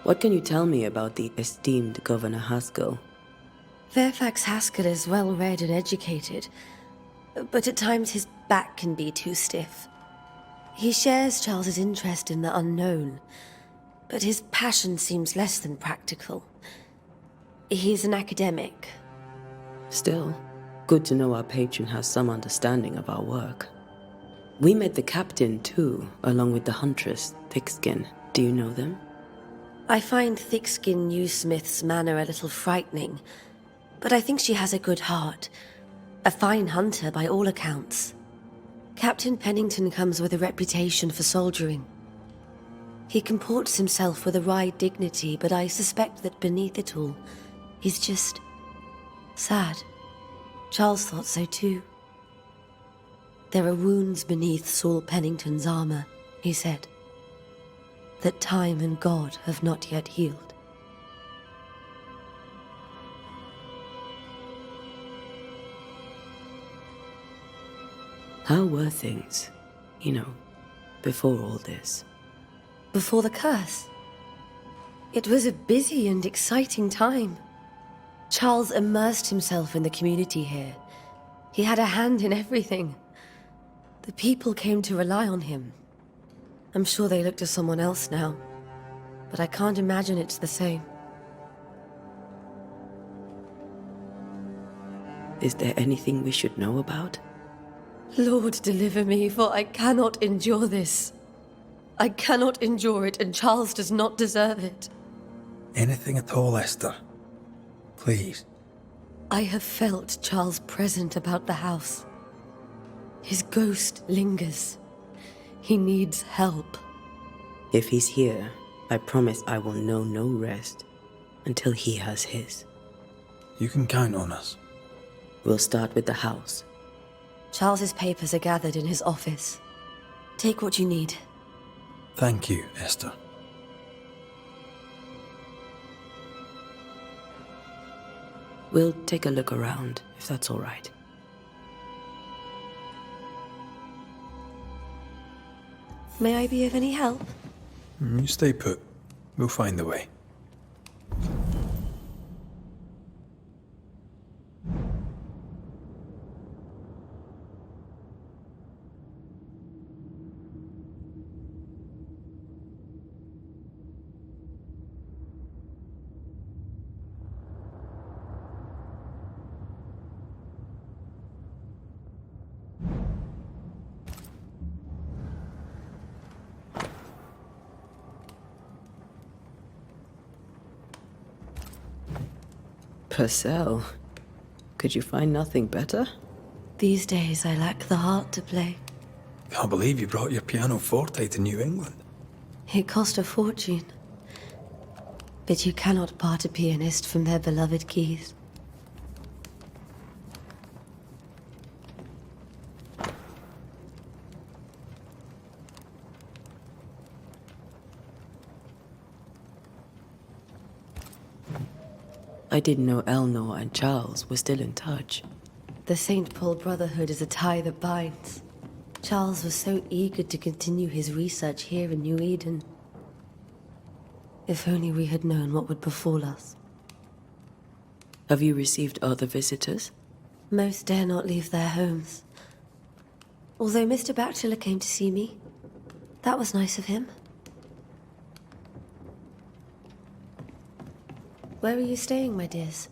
What can you tell me about the esteemed Governor Haskell? Fairfax Haskell is well-read and educated, but at times his back can be too stiff. He shares Charles's interest in the unknown, but his passion seems less than practical. He's an academic. Still, good to know our patron has some understanding of our work. We met the captain too, along with the huntress, Thickskin. Do you know them? I find Thickskin Newsmith's manner a little frightening, but I think she has a good heart. A fine hunter by all accounts. Captain Pennington comes with a reputation for soldiering. He comports himself with a wry dignity, but I suspect that beneath it all, he's just sad. Charles thought so too. There are wounds beneath Saul Pennington's armor, he said, that time and God have not yet healed. How were things, before all this? Before the curse? It was a busy and exciting time. Charles immersed himself in the community here. He had a hand in everything. The people came to rely on him. I'm sure they look to someone else now, but I can't imagine it's the same. Is there anything we should know about? Lord, deliver me, for I cannot endure this. I cannot endure it, and Charles does not deserve it. Anything at all, Esther. Please. I have felt Charles present about the house. His ghost lingers. He needs help. If he's here, I promise I will know no rest until he has his. You can count on us. We'll start with the house. Charles's papers are gathered in his office. Take what you need. Thank you, Esther. We'll take a look around, if that's all right. May I be of any help? You stay put. We'll find the way. Purcell, could you find nothing better? These days I lack the heart to play. Can't believe you brought your pianoforte to New England. It cost a fortune. But you cannot part a pianist from their beloved keys. I didn't know Eleanor and Charles were still in touch. The St. Paul Brotherhood is a tie that binds. Charles was so eager to continue his research here in New Eden. If only we had known what would befall us. Have you received other visitors? Most dare not leave their homes. Although Mr. Bachelor came to see me. That was nice of him. Where are you staying, my dears?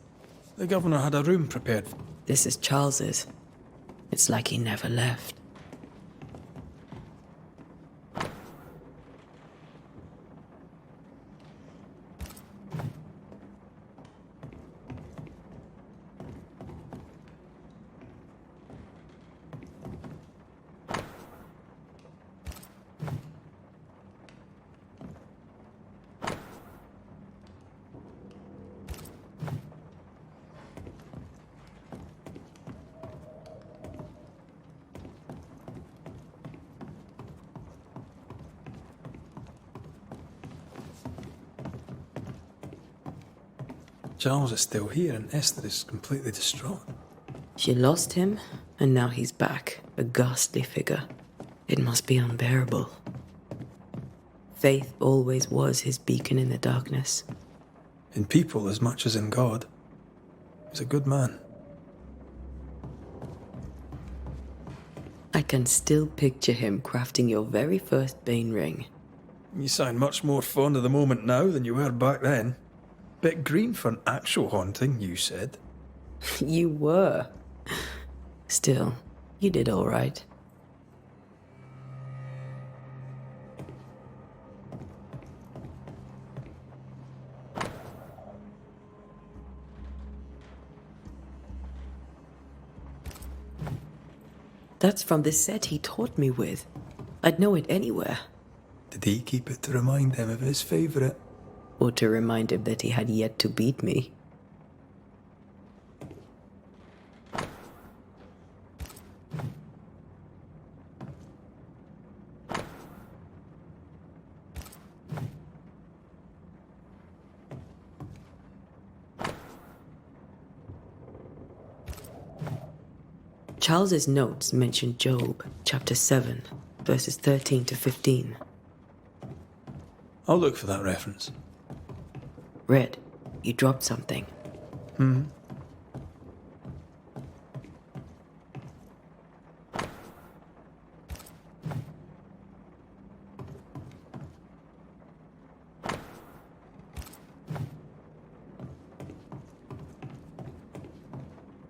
The governor had a room prepared. This is Charles's. It's like he never left. Charles is still here and Esther is completely distraught. She lost him, and now he's back, a ghastly figure. It must be unbearable. Faith always was his beacon in the darkness. In people as much as in God. He's a good man. I can still picture him crafting your very first Bane ring. You sound much more fond of the moment now than you were back then. Bit green for an actual haunting, you said. You were. Still, you did all right. That's from the set he taught me with. I'd know it anywhere. Did he keep it to remind him of his favourite? Or to remind him that he had yet to beat me. Charles's notes mention Job, chapter 7, verses 13 to 15. I'll look for that reference. Red, you dropped something.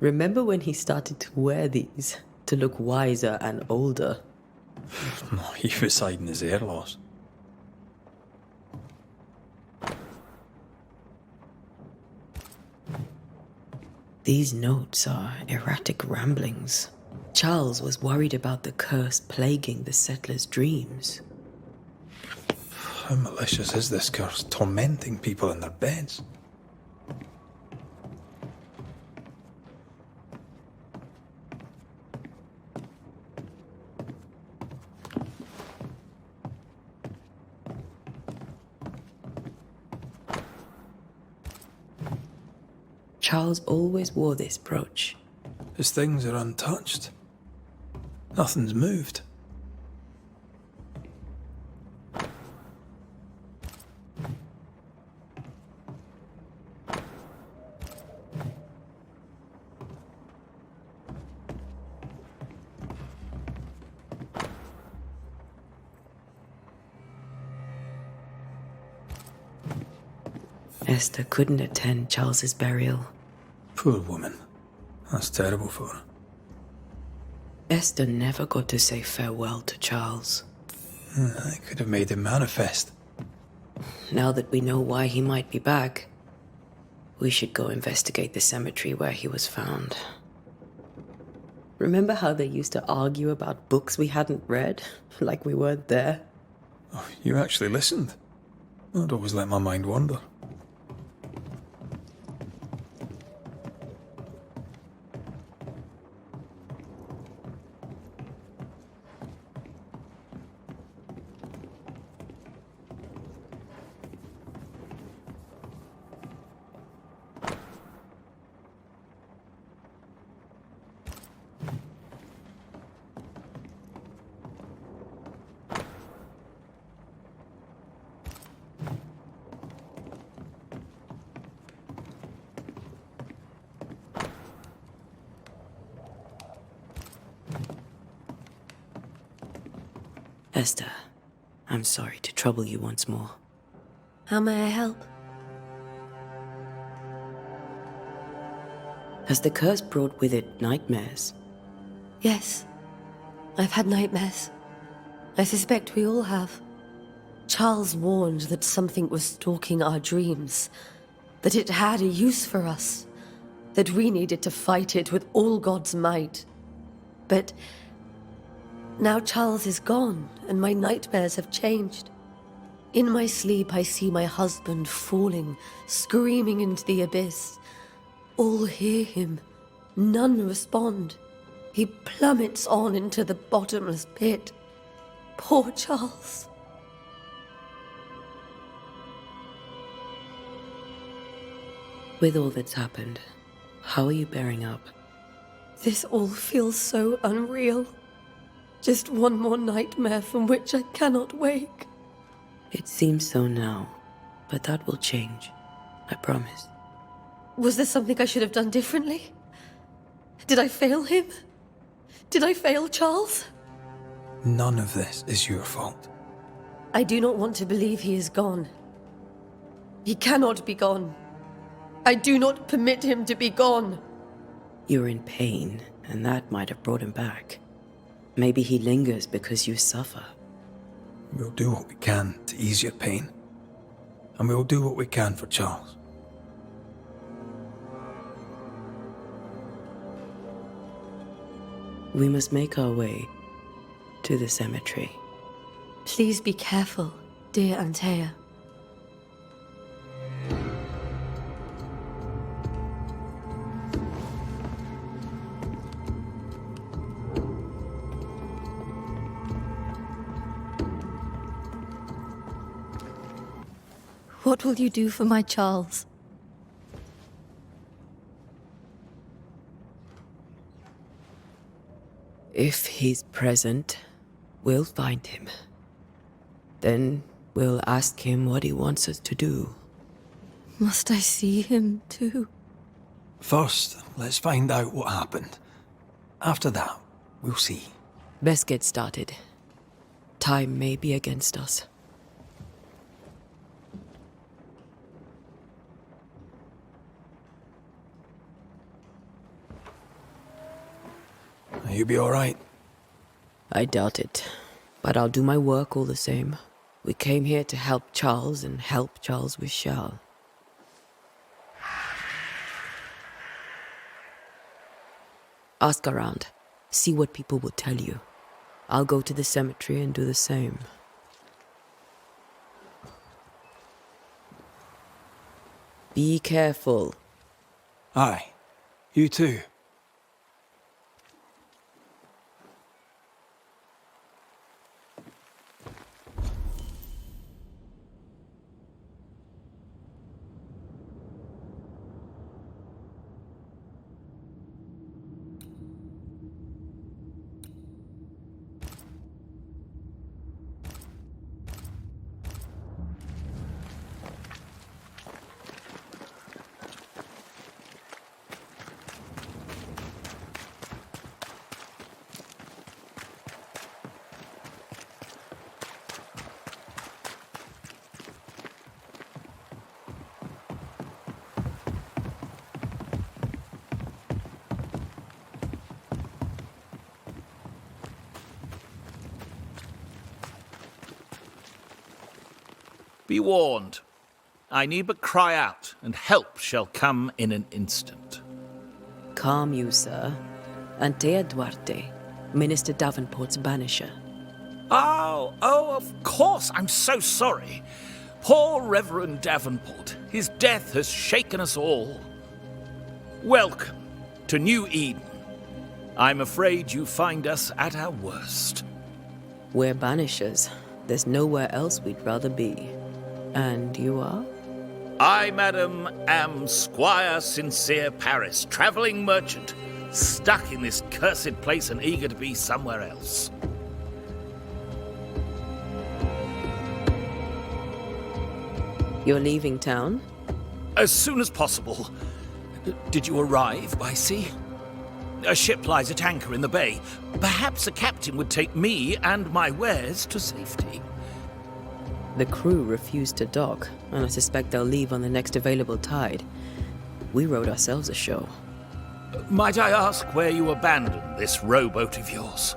Remember when he started to wear these to look wiser and older? He was hiding his hair loss. These notes are erratic ramblings. Charles was worried about the curse plaguing the settlers' dreams. How malicious is this curse, tormenting people in their beds? Charles always wore this brooch. His things are untouched. Nothing's moved. Esther couldn't attend Charles's burial. Poor woman. That's terrible for her. Esther never got to say farewell to Charles. I could have made him manifest. Now that we know why he might be back, we should go investigate the cemetery where he was found. Remember how they used to argue about books we hadn't read? Like we weren't there? Oh, you actually listened. I'd always let my mind wander. Esther, I'm sorry to trouble you once more. How may I help? Has the curse brought with it nightmares? Yes. I've had nightmares. I suspect we all have. Charles warned that something was stalking our dreams, that it had a use for us, that we needed to fight it with all God's might. But now Charles is gone, and my nightmares have changed. In my sleep, I see my husband falling, screaming into the abyss. All hear him. None respond. He plummets on into the bottomless pit. Poor Charles. With all that's happened, how are you bearing up? This all feels so unreal. Just one more nightmare from which I cannot wake. It seems so now, but that will change. I promise. Was there something I should have done differently? Did I fail him? Did I fail Charles? None of this is your fault. I do not want to believe he is gone. He cannot be gone. I do not permit him to be gone. You're in pain, and that might have brought him back. Maybe he lingers because you suffer. We'll do what we can to ease your pain. And we'll do what we can for Charles. We must make our way to the cemetery. Please be careful, dear Antea. What will you do for my Charles? If he's present, we'll find him. Then we'll ask him what he wants us to do. Must I see him too? First, let's find out what happened. After that, we'll see. Best get started. Time may be against us. You be all right? I doubt it, but I'll do my work all the same. We came here to help Charles, and help Charles we shall. Ask around. See what people will tell you. I'll go to the cemetery and do the same. Be careful. Aye. You too. Be warned. I need but cry out, and help shall come in an instant. Calm you, sir. Antea Duarte, Minister Davenport's banisher. Oh, of course. I'm so sorry. Poor Reverend Davenport. His death has shaken us all. Welcome to New Eden. I'm afraid you find us at our worst. We're banishers. There's nowhere else we'd rather be. And you are? I, madam, am Squire Sincere Paris, travelling merchant, stuck in this cursed place and eager to be somewhere else. You're leaving town? As soon as possible. Did you arrive by sea? A ship lies at anchor in the bay. Perhaps a captain would take me and my wares to safety. The crew refused to dock, and I suspect they'll leave on the next available tide. We rode ourselves ashore. Might I ask where you abandoned this rowboat of yours?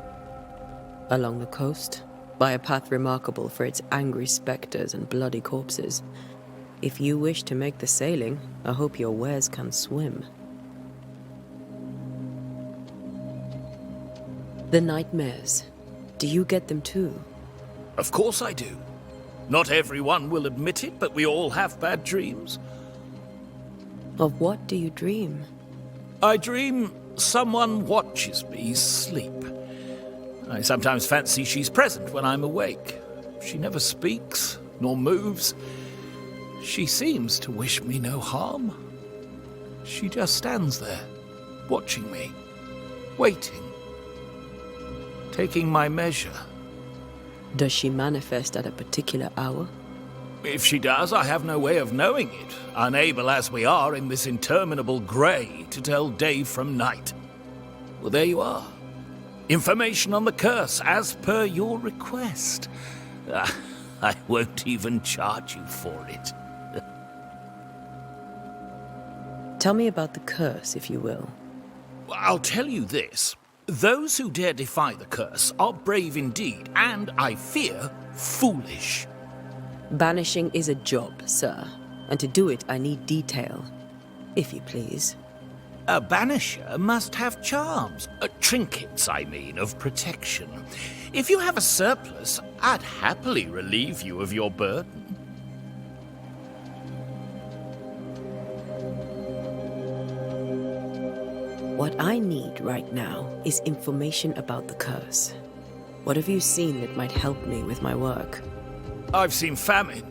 Along the coast, by a path remarkable for its angry specters and bloody corpses. If you wish to make the sailing, I hope your wares can swim. The nightmares. Do you get them too? Of course I do. Not everyone will admit it, but we all have bad dreams. Of what do you dream? I dream someone watches me sleep. I sometimes fancy she's present when I'm awake. She never speaks, nor moves. She seems to wish me no harm. She just stands there, watching me, waiting, taking my measure. Does she manifest at a particular hour? If she does, I have no way of knowing it, unable as we are in this interminable grey to tell day from night. Well, there you are. Information on the curse, as per your request. I won't even charge you for it. Tell me about the curse, if you will. I'll tell you this. Those who dare defy the curse are brave indeed, and, I fear, foolish. Banishing is a job, sir. And to do it, I need detail. If you please. A banisher must have charms. Trinkets, I mean, of protection. If you have a surplus, I'd happily relieve you of your burden. What I need right now is information about the curse. What have you seen that might help me with my work? I've seen famine,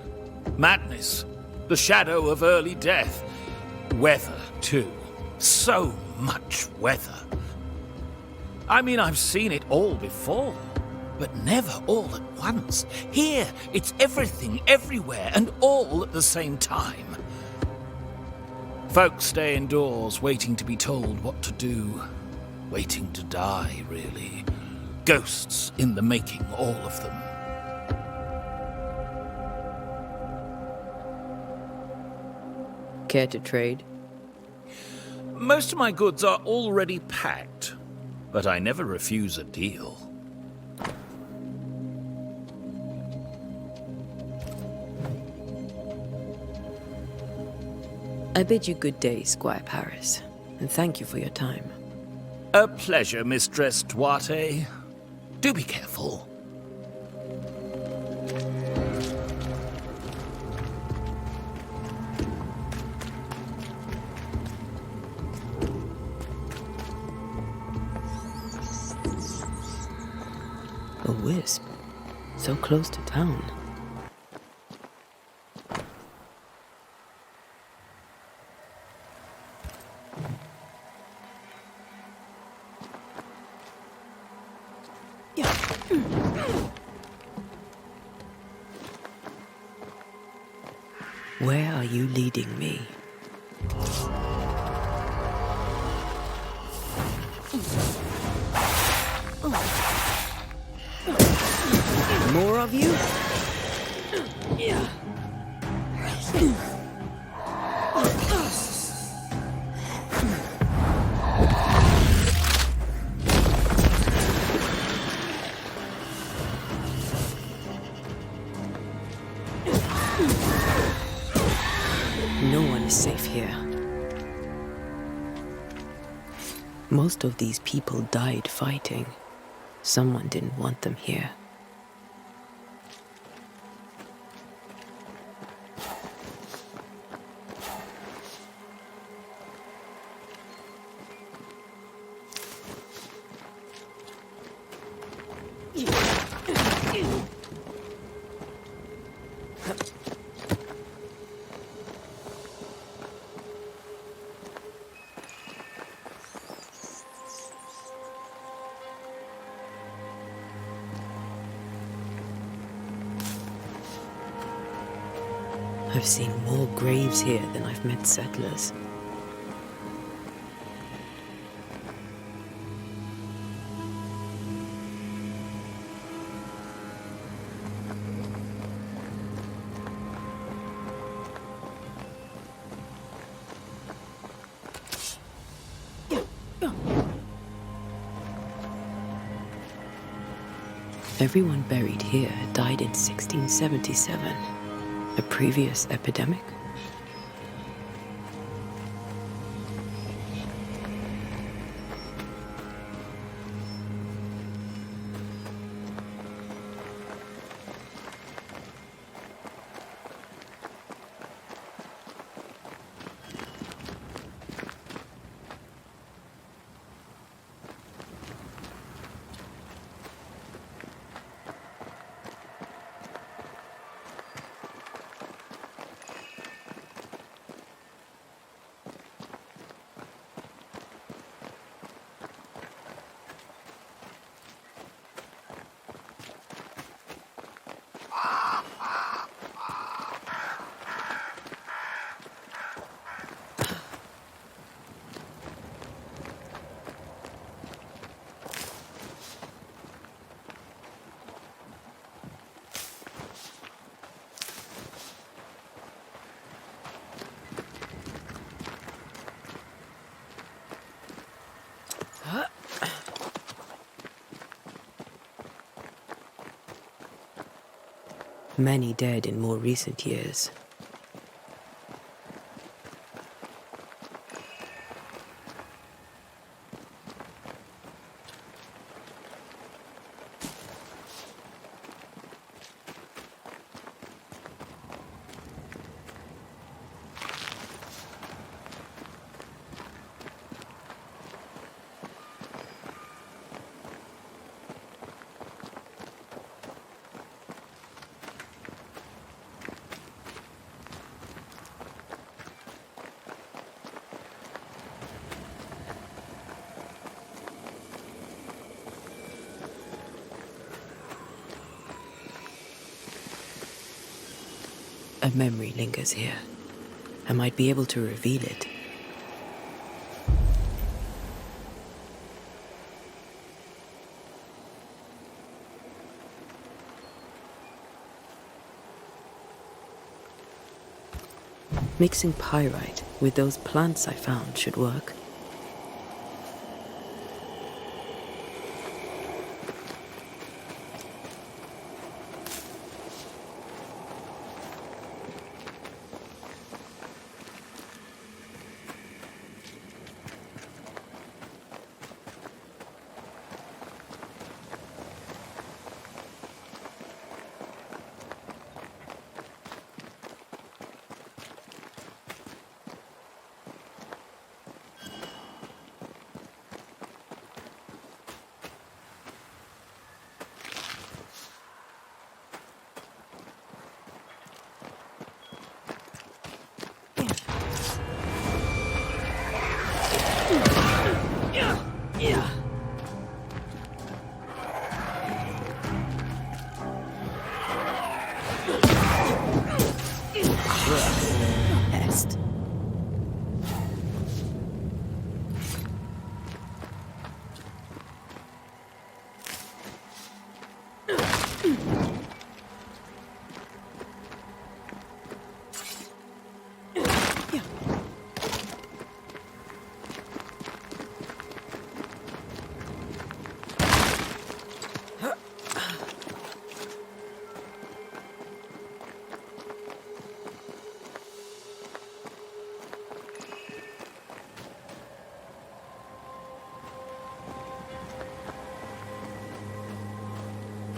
madness, the shadow of early death, weather, too. So much weather. I mean, I've seen it all before, but never all at once. Here, it's everything, everywhere, and all at the same time. Folks stay indoors, waiting to be told what to do. Waiting to die, really. Ghosts in the making, all of them. Care to trade? Most of my goods are already packed, but I never refuse a deal. I bid you good day, Squire Paris, and thank you for your time. A pleasure, Mistress Duarte. Do be careful. A wisp, so close to town. Where are you leading me? More of you? No one is safe here. Most of these people died fighting. Someone didn't want them here. I've seen more graves here than I've met settlers. Everyone buried here died in 1677. A previous epidemic? many dead in more recent years. A memory lingers here. I might be able to reveal it. Mixing pyrite with those plants I found should work. Pest.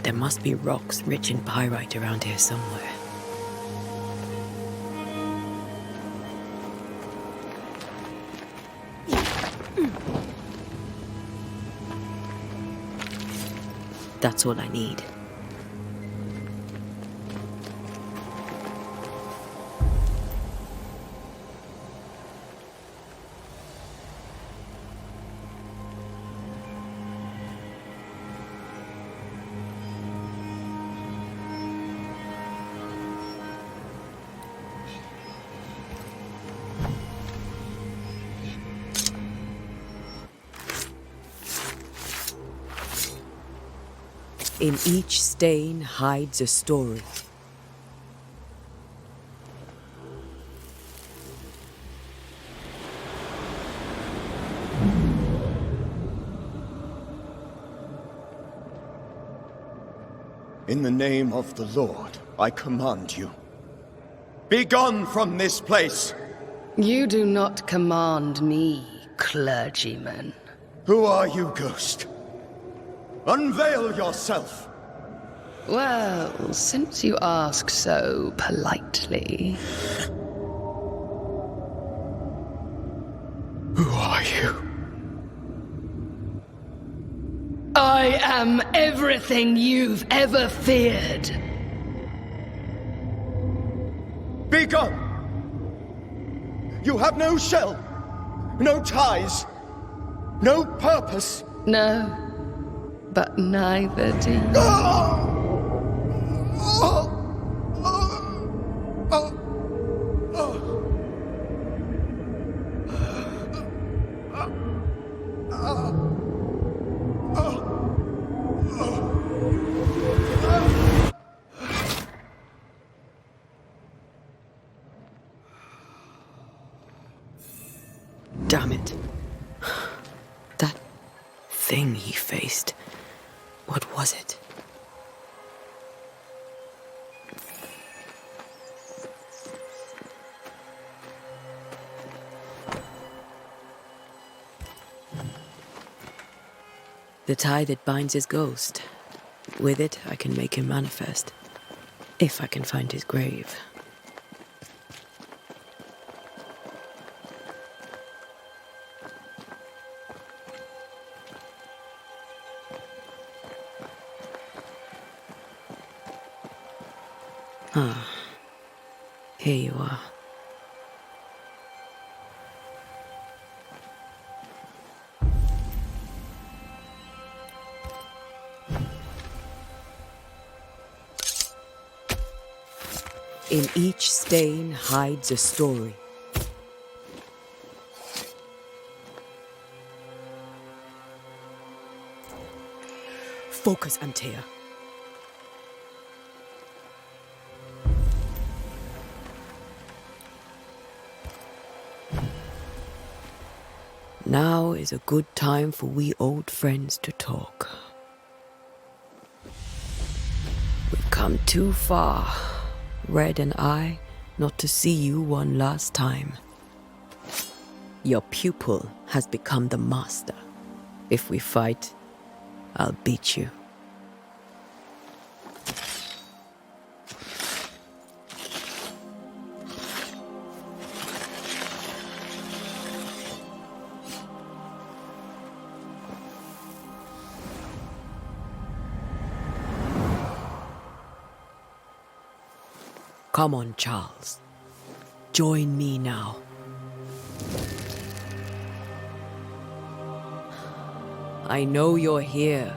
There must be rocks rich in pyrite around here somewhere. That's all I need. In each stain hides a story. In the name of the Lord, I command you. Be gone from this place! You do not command me, clergyman. Who are you, ghost? Unveil yourself! Well, since you ask so politely... Who are you? I am everything you've ever feared. Be gone! You have no shell, no ties, no purpose. No, but neither do you. Damn it. That thing he faced. What was it? The tie that binds his ghost. With it, I can make him manifest. If I can find his grave. Ah, here you are. In each stain hides a story. Focus, Antea. Now is a good time for we old friends to talk. We've come too far, Red and I, not to see you one last time. Your pupil has become the master. If we fight, I'll beat you. Come on, Charles. Join me now. I know you're here.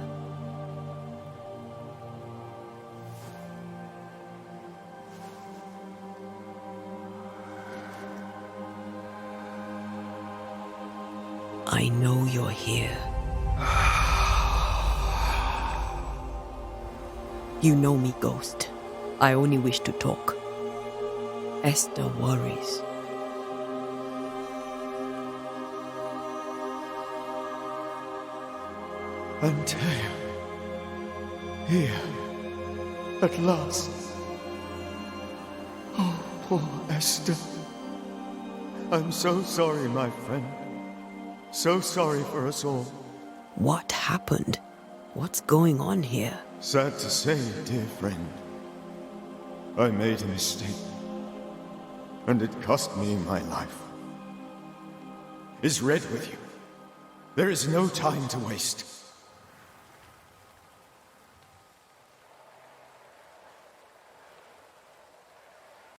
I know you're here. You know me, Ghost. I only wish to talk. Esther worries. Antea. Here. At last. Oh, poor Esther. I'm so sorry, my friend. So sorry for us all. What happened? What's going on here? Sad to say, dear friend. I made a mistake. And it cost me my life. Is Red with you? There is no time to waste.